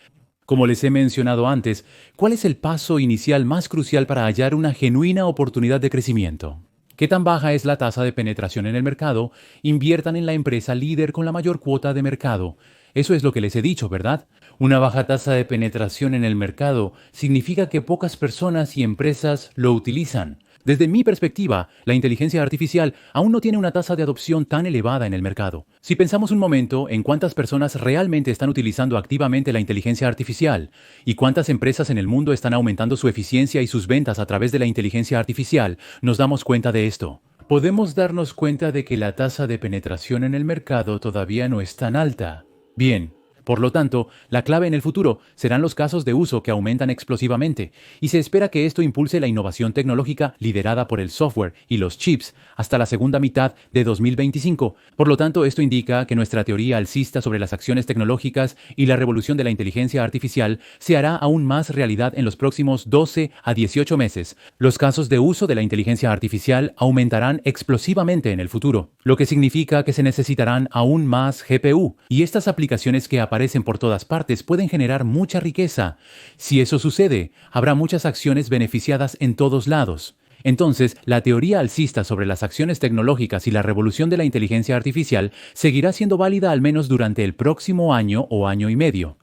Como les he mencionado antes, ¿cuál es el paso inicial más crucial para hallar una genuina oportunidad de crecimiento? ¿Qué tan baja es la tasa de penetración en el mercado? Inviertan en la empresa líder con la mayor cuota de mercado. Eso es lo que les he dicho, ¿verdad? Una baja tasa de penetración en el mercado significa que pocas personas y empresas lo utilizan. Desde mi perspectiva, la inteligencia artificial aún no tiene una tasa de adopción tan elevada en el mercado. Si pensamos un momento en cuántas personas realmente están utilizando activamente la inteligencia artificial y cuántas empresas en el mundo están aumentando su eficiencia y sus ventas a través de la inteligencia artificial, nos damos cuenta de esto. Podemos darnos cuenta de que la tasa de penetración en el mercado todavía no es tan alta. Bien. Por lo tanto, la clave en el futuro serán los casos de uso que aumentan explosivamente, y se espera que esto impulse la innovación tecnológica liderada por el software y los chips hasta la segunda mitad de 2025. Por lo tanto, esto indica que nuestra teoría alcista sobre las acciones tecnológicas y la revolución de la inteligencia artificial se hará aún más realidad en los próximos 12 a 18 meses. Los casos de uso de la inteligencia artificial aumentarán explosivamente en el futuro, lo que significa que se necesitarán aún más GPU, y estas aplicaciones que aparecen por todas partes pueden generar mucha riqueza. Si eso sucede, habrá muchas acciones beneficiadas en todos lados. Entonces, la teoría alcista sobre las acciones tecnológicas y la revolución de la inteligencia artificial seguirá siendo válida al menos durante el próximo año o año y medio.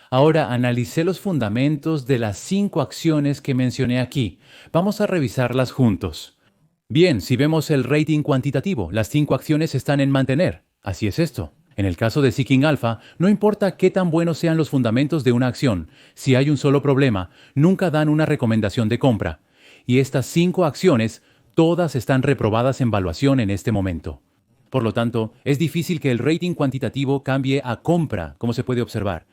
Ahora analicé los fundamentos de las 5 acciones que mencioné aquí. Vamos a revisarlas juntos. Bien, si vemos el rating cuantitativo, las 5 acciones están en mantener. Así es esto. En el caso de Seeking Alpha, no importa qué tan buenos sean los fundamentos de una acción, si hay un solo problema, nunca dan una recomendación de compra. Y estas 5 acciones, todas están reprobadas en valuación en este momento. Por lo tanto, es difícil que el rating cuantitativo cambie a compra, como se puede observar.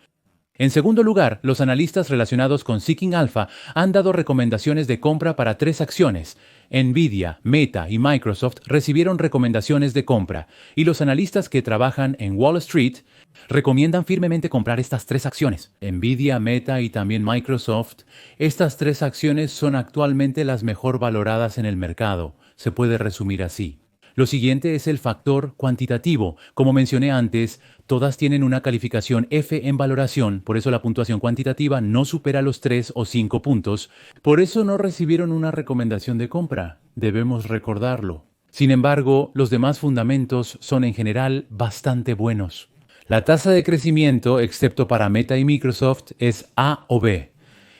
En segundo lugar, los analistas relacionados con Seeking Alpha han dado recomendaciones de compra para 3 acciones. Nvidia, Meta y Microsoft recibieron recomendaciones de compra, y los analistas que trabajan en Wall Street recomiendan firmemente comprar estas 3 acciones. Nvidia, Meta y también Microsoft. Estas 3 acciones son actualmente las mejor valoradas en el mercado. Se puede resumir así. Lo siguiente es el factor cuantitativo. Como mencioné antes, todas tienen una calificación F en valoración, por eso la puntuación cuantitativa no supera los 3 o 5 puntos. Por eso no recibieron una recomendación de compra. Debemos recordarlo. Sin embargo, los demás fundamentos son en general bastante buenos. La tasa de crecimiento, excepto para Meta y Microsoft, es A o B.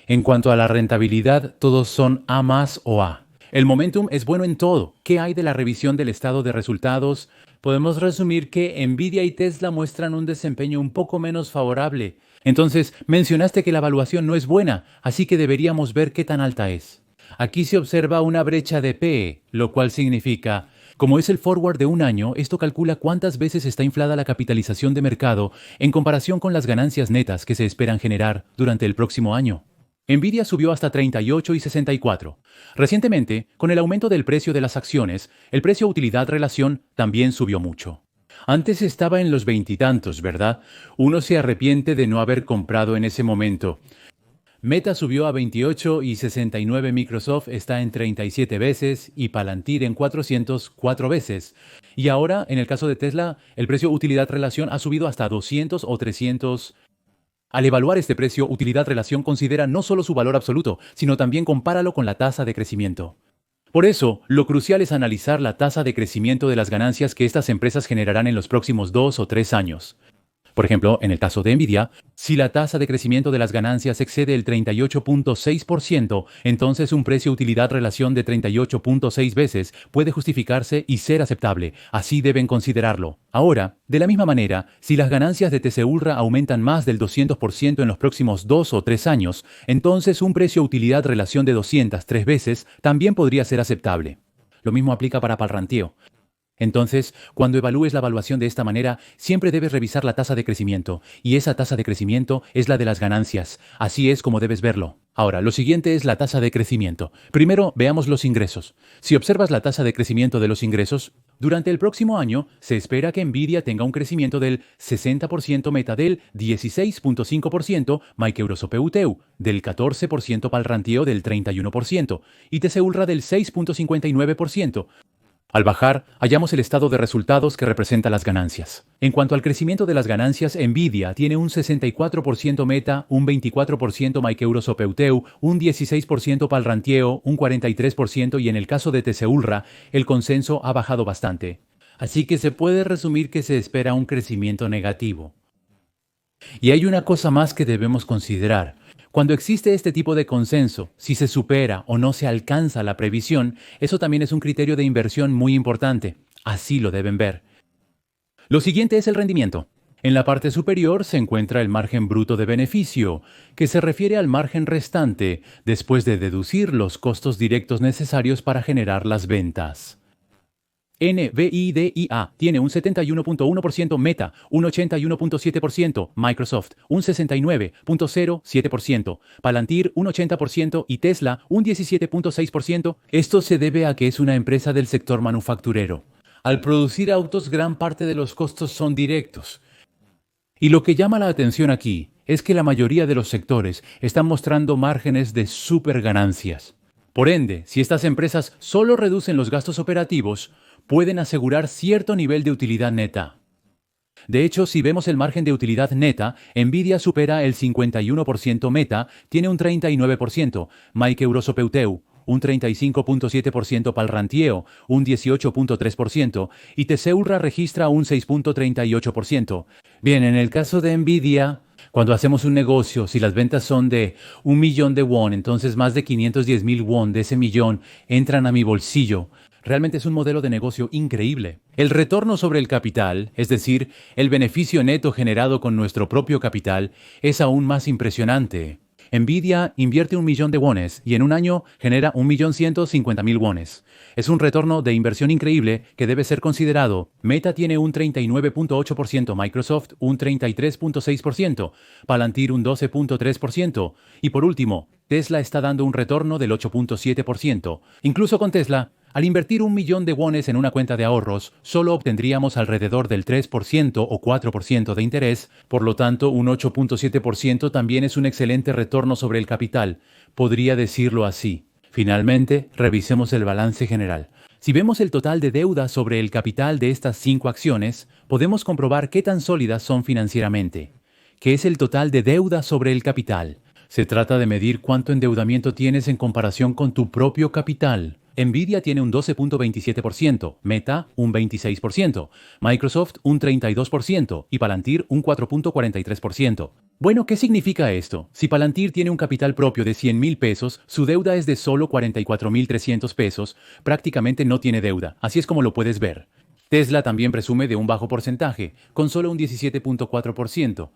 En cuanto a la rentabilidad, todos son A+ o A. El momentum es bueno en todo. ¿Qué hay de la revisión del estado de resultados? Podemos resumir que Nvidia y Tesla muestran un desempeño un poco menos favorable. Entonces, mencionaste que la evaluación no es buena, así que deberíamos ver qué tan alta es. Aquí se observa una brecha de PE, lo cual significa, como es el forward de un año, esto calcula cuántas veces está inflada la capitalización de mercado en comparación con las ganancias netas que se esperan generar durante el próximo año. Nvidia subió hasta 38 y 64. Recientemente, con el aumento del precio de las acciones, el precio utilidad-relación también subió mucho. Antes estaba en los veintitantos, ¿verdad? Uno se arrepiente de no haber comprado en ese momento. Meta subió a 28 y 69, Microsoft está en 37 veces y Palantir en 404 veces. Y ahora, en el caso de Tesla, el precio utilidad-relación ha subido hasta 200 o 300. Al evaluar este precio, utilidad-relación considera no solo su valor absoluto, sino también compáralo con la tasa de crecimiento. Por eso, lo crucial es analizar la tasa de crecimiento de las ganancias que estas empresas generarán en los próximos 2 o 3 años. Por ejemplo, en el caso de Nvidia, si la tasa de crecimiento de las ganancias excede el 38.6%, entonces un precio-utilidad-relación de 38.6 veces puede justificarse y ser aceptable. Así deben considerarlo. Ahora, de la misma manera, si las ganancias de Tesla aumentan más del 200% en los próximos 2 o 3 años, entonces un precio-utilidad-relación de 203 veces también podría ser aceptable. Lo mismo aplica para Palantir. Entonces, cuando evalúes la evaluación de esta manera, siempre debes revisar la tasa de crecimiento, y esa tasa de crecimiento es la de las ganancias. Así es como debes verlo. Ahora, lo siguiente es la tasa de crecimiento. Primero, veamos los ingresos. Si observas la tasa de crecimiento de los ingresos, durante el próximo año se espera que Nvidia tenga un crecimiento del 60%, Meta del 16.5%, Microsoft del 14%, Palantir del 31% y Tesla del 6.59%. Al bajar, hallamos el estado de resultados que representa las ganancias. En cuanto al crecimiento de las ganancias, Nvidia tiene un 64%, Meta, un 24%, Microsoft, un 16% Palantir, un 43% y en el caso de Tesla, el consenso ha bajado bastante. Así que se puede resumir que se espera un crecimiento negativo. Y hay una cosa más que debemos considerar. Cuando existe este tipo de consenso, si se supera o no se alcanza la previsión, eso también es un criterio de inversión muy importante. Así lo deben ver. Lo siguiente es el rendimiento. En la parte superior se encuentra el margen bruto de beneficio, que se refiere al margen restante después de deducir los costos directos necesarios para generar las ventas. Nvidia tiene un 71.1%, Meta un 81.7%, Microsoft un 69.07%, Palantir un 80% y Tesla un 17.6%. Esto se debe a que es una empresa del sector manufacturero. Al producir autos, gran parte de los costos son directos. Y lo que llama la atención aquí es que la mayoría de los sectores están mostrando márgenes de superganancias. Por ende, si estas empresas solo reducen los gastos operativos, pueden asegurar cierto nivel de utilidad neta. De hecho, si vemos el margen de utilidad neta, Nvidia supera el 51%, Meta tiene un 39%, Microsoft un 35.7%, Palantir un 18.3% y Tesla registra un 6.38%. Bien, en el caso de Nvidia, cuando hacemos un negocio, si las ventas son de 1 millón de won, entonces más de 510,000 won de ese millón entran a mi bolsillo. Realmente es un modelo de negocio increíble. El retorno sobre el capital, es decir, el beneficio neto generado con nuestro propio capital, es aún más impresionante. Nvidia invierte 1 millón de wones y en un año genera 1.150.000 wones. Es un retorno de inversión increíble que debe ser considerado. Meta tiene un 39.8%, Microsoft un 33.6%, Palantir un 12.3% y por último, Tesla está dando un retorno del 8.7%. Incluso con Tesla, al invertir 1 millón de wones en una cuenta de ahorros, solo obtendríamos alrededor del 3% o 4% de interés, por lo tanto un 8.7% también es un excelente retorno sobre el capital, podría decirlo así. Finalmente, revisemos el balance general. Si vemos el total de deuda sobre el capital de estas 5 acciones, podemos comprobar qué tan sólidas son financieramente. ¿Qué es el total de deuda sobre el capital? Se trata de medir cuánto endeudamiento tienes en comparación con tu propio capital. Nvidia tiene un 12.27%, Meta un 26%, Microsoft un 32% y Palantir un 4.43%. Bueno, ¿qué significa esto? Si Palantir tiene un capital propio de 100,000 pesos, su deuda es de solo 44,300 pesos, prácticamente no tiene deuda, así es como lo puedes ver. Tesla también presume de un bajo porcentaje, con solo un 17.4%.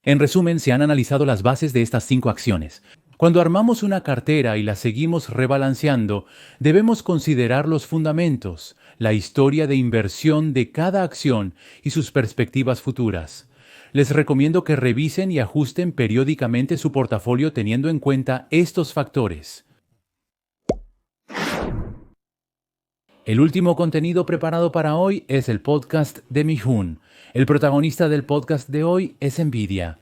En resumen, se han analizado las bases de estas 5 acciones. Cuando armamos una cartera y la seguimos rebalanceando, debemos considerar los fundamentos, la historia de inversión de cada acción y sus perspectivas futuras. Les recomiendo que revisen y ajusten periódicamente su portafolio teniendo en cuenta estos factores. El último contenido preparado para hoy es el podcast de Mi-hoon. El protagonista del podcast de hoy es Nvidia.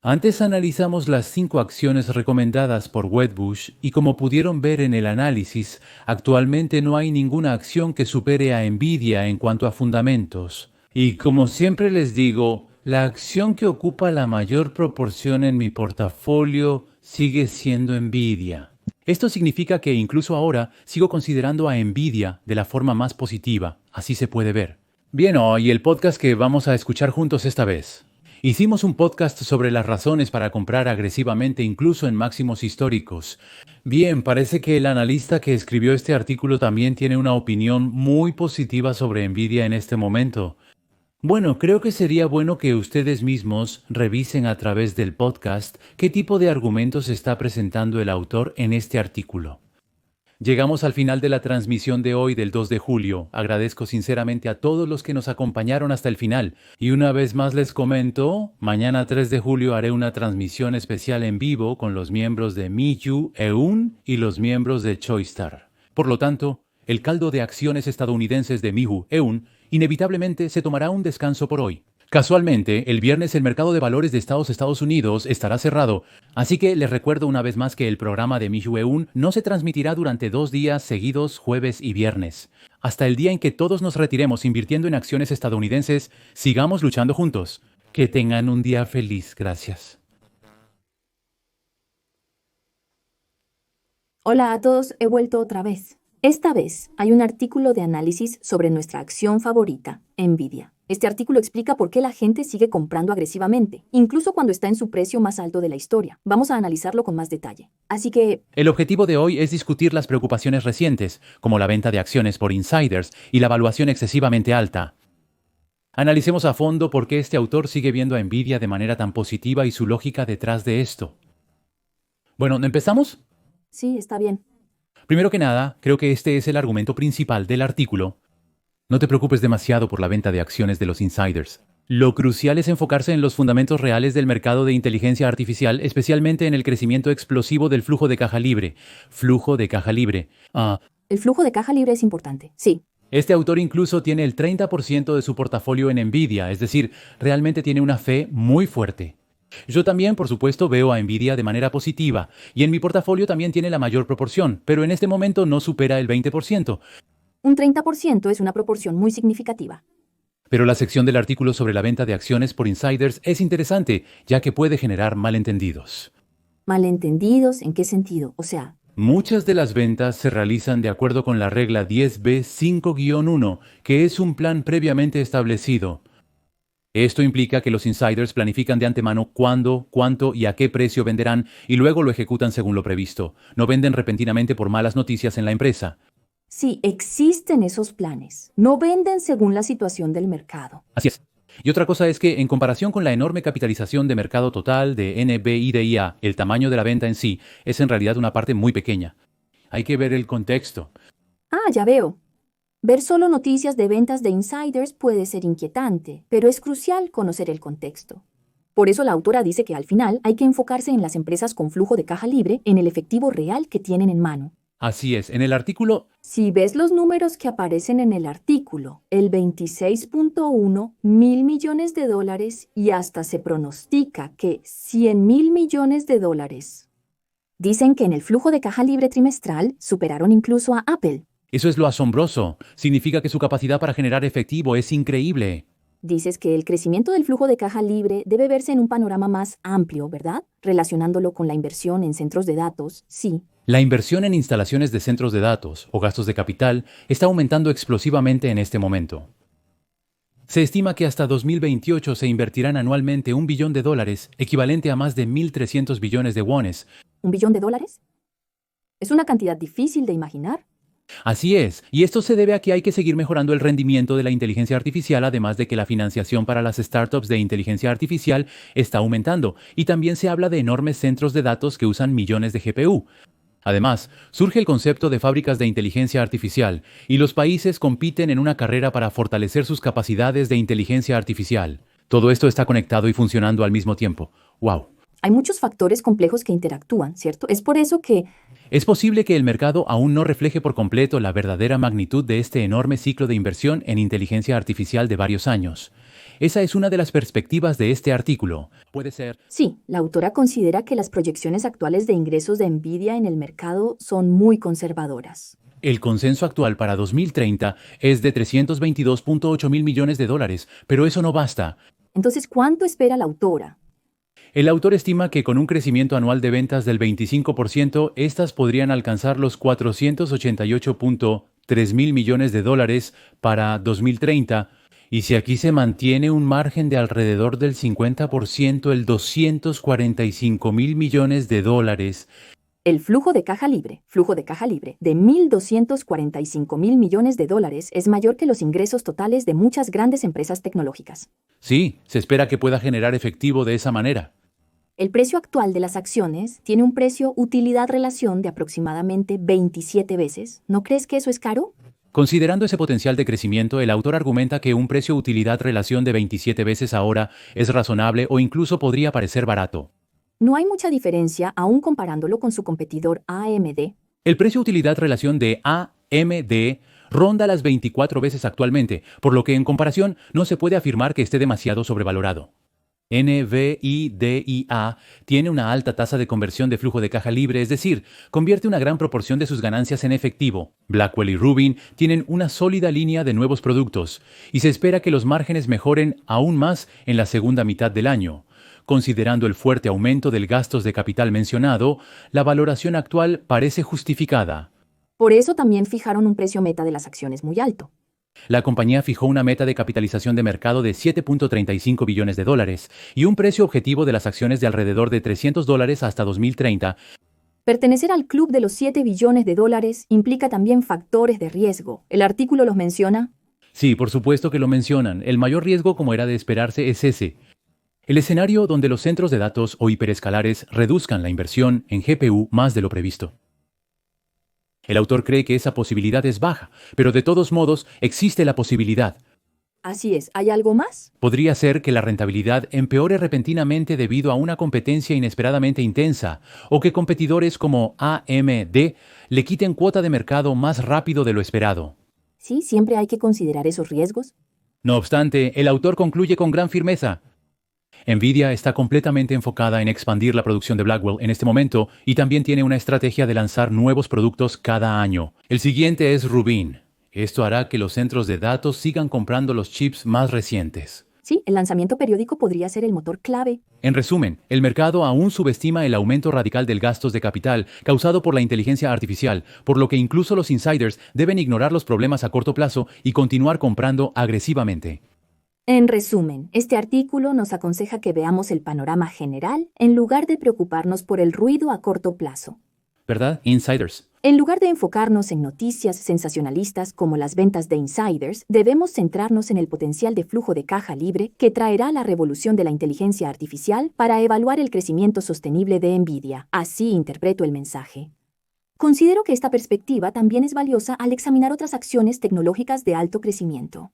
Antes analizamos las 5 acciones recomendadas por Wedbush y como pudieron ver en el análisis, actualmente no hay ninguna acción que supere a Nvidia en cuanto a fundamentos. Y como siempre les digo, la acción que ocupa la mayor proporción en mi portafolio sigue siendo Nvidia. Esto significa que incluso ahora sigo considerando a Nvidia de la forma más positiva, así se puede ver. Bien, hoy el podcast que vamos a escuchar juntos esta vez. Hicimos un podcast sobre las razones para comprar agresivamente incluso en máximos históricos. Bien, parece que el analista que escribió este artículo también tiene una opinión muy positiva sobre Nvidia en este momento. Bueno, creo que sería bueno que ustedes mismos revisen a través del podcast qué tipo de argumentos está presentando el autor en este artículo. Llegamos al final de la transmisión de hoy del 2 de julio. Agradezco sinceramente a todos los que nos acompañaron hasta el final. Y una vez más les comento, mañana 3 de julio haré una transmisión especial en vivo con los miembros de Miyu Eun y los miembros de Choistar. Por lo tanto, el caldo de acciones estadounidenses de Miyu Eun inevitablemente se tomará un descanso por hoy. Casualmente, el viernes el mercado de valores de Estados Unidos estará cerrado, así que les recuerdo una vez más que el programa de Miyu Eun no se transmitirá durante 2 días seguidos, jueves y viernes. Hasta el día en que todos nos retiremos invirtiendo en acciones estadounidenses, sigamos luchando juntos. Que tengan un día feliz. Gracias.
Hola a todos, he vuelto otra vez. Esta vez hay un artículo de análisis sobre nuestra acción favorita, Nvidia. Este artículo explica por qué la gente sigue comprando agresivamente, incluso cuando está en su precio más alto de la historia. Vamos a analizarlo con más detalle. Así que...
El objetivo de hoy es discutir las preocupaciones recientes, como la venta de acciones por insiders y la valuación excesivamente alta. Analicemos a fondo por qué este autor sigue viendo a Nvidia de manera tan positiva y su lógica detrás de esto. Bueno, ¿empezamos?
Sí, está bien.
Primero que nada, creo que este es el argumento principal del artículo. No te preocupes demasiado por la venta de acciones de los insiders. Lo crucial es enfocarse en los fundamentos reales del mercado de inteligencia artificial, especialmente en el crecimiento explosivo del flujo de caja libre. Flujo de caja libre.
El flujo de caja libre es importante, sí.
Este autor incluso tiene el 30% de su portafolio en Nvidia, es decir, realmente tiene una fe muy fuerte. Yo también, por supuesto, veo a Nvidia de manera positiva, y en mi portafolio también tiene la mayor proporción, pero en este momento no supera el 20%.
Un 30% es una proporción muy significativa.
Pero la sección del artículo sobre la venta de acciones por insiders es interesante, ya que puede generar malentendidos.
¿Malentendidos? ¿En qué sentido? O sea...
Muchas de las ventas se realizan de acuerdo con la regla 10b-5-1, que es un plan previamente establecido. Esto implica que los insiders planifican de antemano cuándo, cuánto y a qué precio venderán y luego lo ejecutan según lo previsto. No venden repentinamente por malas noticias en la empresa.
Sí, existen esos planes. No venden según la situación del mercado.
Así es. Y otra cosa es que, en comparación con la enorme capitalización de mercado total de NVIDIA, el tamaño de la venta en sí es en realidad una parte muy pequeña. Hay que ver el contexto.
Ah, ya veo. Ver solo noticias de ventas de insiders puede ser inquietante, pero es crucial conocer el contexto. Por eso la autora dice que al final hay que enfocarse en las empresas con flujo de caja libre, en el efectivo real que tienen en mano.
Así es, en el artículo
Si ves los números que aparecen en el artículo, el 26.1 mil millones de dólares y hasta se pronostica que 100 mil millones de dólares. Dicen que en el flujo de caja libre trimestral superaron incluso a Apple.
eso es lo asombroso. Significa que su capacidad para generar efectivo es increíble.
Dices que el crecimiento del flujo de caja libre debe verse en un panorama más amplio, ¿verdad? Relacionándolo con la inversión en centros de datos, sí.
La inversión en instalaciones de centros de datos o gastos de capital está aumentando explosivamente en este momento. Se estima que hasta 2028 se invertirán anualmente $1 billón, equivalente a más de 1.300 billones de wones.
¿1 billón de dólares? Es una cantidad difícil de imaginar.
Así es, y esto se debe a que hay que seguir mejorando el rendimiento de la inteligencia artificial, además de que la financiación para las startups de inteligencia artificial está aumentando, y también se habla de enormes centros de datos que usan millones de GPU. Además, surge el concepto de fábricas de inteligencia artificial, y los países compiten en una carrera para fortalecer sus capacidades de inteligencia artificial. Todo esto está conectado y funcionando al mismo tiempo. ¡Wow!
Hay muchos factores complejos que interactúan, ¿cierto? Es por eso que
Es posible que el mercado aún no refleje por completo la verdadera magnitud de este enorme ciclo de inversión en inteligencia artificial de varios años. Esa es una de las perspectivas de este artículo. Puede ser.
sí, la autora considera que las proyecciones actuales de ingresos de Nvidia en el mercado son muy conservadoras.
El consenso actual para 2030 es de $322.8 mil millones, pero eso no basta.
Entonces, ¿cuánto espera la autora?
El autor estima que con un crecimiento anual de ventas del 25%, estas podrían alcanzar los $488.3 mil millones para 2030, y si aquí se mantiene un margen de alrededor del 50%, el 245 mil millones de dólares.
El flujo de caja libre de 1.245 mil millones de dólares es mayor que los ingresos totales de muchas grandes empresas tecnológicas.
Sí, se espera que pueda generar efectivo de esa manera.
El precio actual de las acciones tiene un precio-utilidad-relación de aproximadamente 27 veces. ¿No crees que eso es caro?
Considerando ese potencial de crecimiento, el autor argumenta que un precio-utilidad-relación de 27 veces ahora es razonable o incluso podría parecer barato.
No hay mucha diferencia aún comparándolo con su competidor AMD.
El precio-utilidad-relación de AMD ronda las 24 veces actualmente, por lo que en comparación no se puede afirmar que esté demasiado sobrevalorado. NVIDIA tiene una alta tasa de conversión de flujo de caja libre, es decir, convierte una gran proporción de sus ganancias en efectivo. Blackwell y Rubin tienen una sólida línea de nuevos productos, y se espera que los márgenes mejoren aún más en la segunda mitad del año. Considerando el fuerte aumento del gastos de capital mencionado, la valoración actual parece justificada.
Por eso también fijaron un precio meta de las acciones muy alto.
La compañía fijó una meta de capitalización de mercado de $7.35 billones y un precio objetivo de las acciones de alrededor de $300 hasta 2030.
Pertenecer al club de los 7 billones de dólares implica también factores de riesgo. ¿El artículo los menciona?
Sí, por supuesto que lo mencionan. El mayor riesgo, como era de esperarse, es ese. El escenario donde los centros de datos o hiperescalares reduzcan la inversión en GPU más de lo previsto. El autor cree que esa posibilidad es baja, pero de todos modos existe la posibilidad.
Así es. ¿Hay algo más?
Podría ser que la rentabilidad empeore repentinamente debido a una competencia inesperadamente intensa, o que competidores como AMD le quiten cuota de mercado más rápido de lo esperado.
Sí, siempre hay que considerar esos riesgos.
No obstante, el autor concluye con gran firmeza. Nvidia está completamente enfocada en expandir la producción de Blackwell en este momento y también tiene una estrategia de lanzar nuevos productos cada año. El siguiente es Rubin. Esto hará que los centros de datos sigan comprando los chips más recientes.
Sí, el lanzamiento periódico podría ser el motor clave.
En resumen, el mercado aún subestima el aumento radical del gastos de capital causado por la inteligencia artificial, por lo que incluso los insiders deben ignorar los problemas a corto plazo y continuar comprando agresivamente.
En resumen, este artículo nos aconseja que veamos el panorama general en lugar de preocuparnos por el ruido a corto plazo.
¿verdad? Insiders.
En lugar de enfocarnos en noticias sensacionalistas como las ventas de insiders, debemos centrarnos en el potencial de flujo de caja libre que traerá la revolución de la inteligencia artificial para evaluar el crecimiento sostenible de Nvidia. Así interpreto el mensaje. Considero que esta perspectiva también es valiosa al examinar otras acciones tecnológicas de alto crecimiento.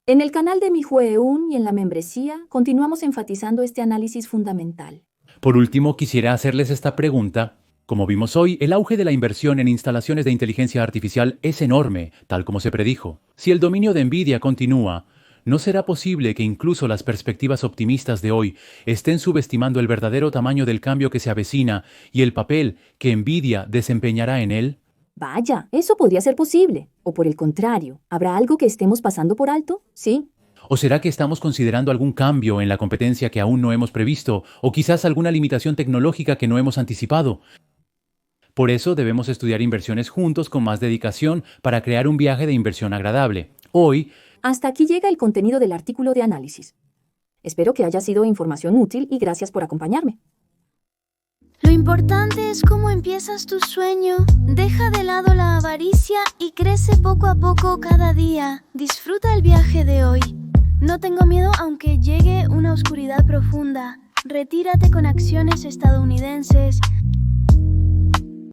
En el canal de Mijueun y en la membresía, continuamos enfatizando este análisis fundamental.
Por último, quisiera hacerles esta pregunta. Como vimos hoy, el auge de la inversión en instalaciones de inteligencia artificial es enorme, tal como se predijo. Si el dominio de Nvidia continúa, ¿no será posible que incluso las perspectivas optimistas de hoy estén subestimando el verdadero tamaño del cambio que se avecina y el papel que Nvidia desempeñará en él?
Vaya, eso podría ser posible. O por el contrario, ¿habrá algo que estemos pasando por alto? Sí.
¿O será que estamos considerando algún cambio en la competencia que aún no hemos previsto, o quizás alguna limitación tecnológica que no hemos anticipado? Por eso debemos estudiar inversiones juntos con más dedicación para crear un viaje de inversión agradable. Hoy,
Hasta aquí llega el contenido del artículo de análisis. Espero que haya sido información útil y gracias por acompañarme.
Lo importante es cómo empiezas tu sueño. Deja de lado la avaricia y crece poco a poco cada día. Disfruta el viaje de hoy. No tengo miedo aunque llegue una oscuridad profunda. Retírate con acciones estadounidenses.